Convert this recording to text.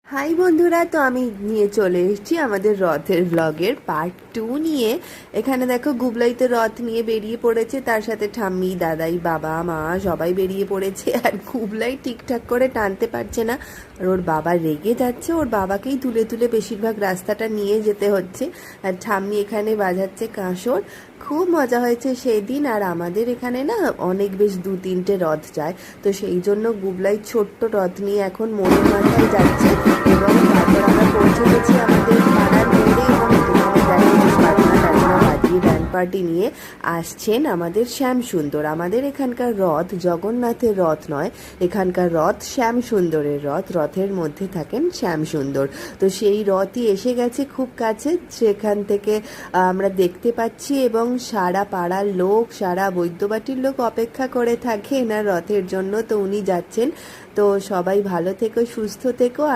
High বন্ধুরা, তো আমি নিয়ে চলে এসেছি আমাদের রথের ব্লগের পার্ট 2 নিয়ে। এখানে দেখো গুবলাইতে রথ নিয়ে বেরিয়ে পড়েছে, তার সাথে ঠাম্মি, দাদাই, বাবা, মা সবাই বেরিয়ে পড়েছে। আর গুবলাই ঠিকঠাক করে টানতে পারছে না, আর ওর বাবা রেগে যাচ্ছে, ওর বাবাকেই তুলে তুলে বেশিরভাগ রাস্তাটা নিয়ে যেতে হচ্ছে। আর ঠাম্মি এখানে বাজাচ্ছে কাঁসর। খুব মজা হয়েছে সেই দিন। আর আমাদের এখানে না অনেক বেশ 2-3টে রথ যায়, তো সেই জন্য গুবলাই ছোট্ট রথ নিয়ে এখন মোড়ের মাথায় যাচ্ছে। এবং তারপর আমরা পৌঁছে গেছি আমাদের পাড়ার মোড়ে, এবং এখানে দেখো বেশ বাজনা টাজনা বাজিয়ে ব্যান্ড পার্টি নিয়ে আসছেন আমাদের শ্যামসুন্দর। আমাদের এখানকার রথ জগন্নাথের রথ নয়, এখানকার রথ শ্যামসুন্দরের রথ। রথের মধ্যে থাকেন শ্যামসুন্দর। তো সেই রথই এসে গেছে খুব কাছে, সেখান থেকে আমরা দেখতে পাচ্ছি। এবং সারা পাড়ার লোক, সারা বৈদ্যবাটির লোক অপেক্ষা করে থাকে এনার রথের জন্য। তো উনি যাচ্ছেন। তো সবাই ভালো থেকো, সুস্থ থেকো। আর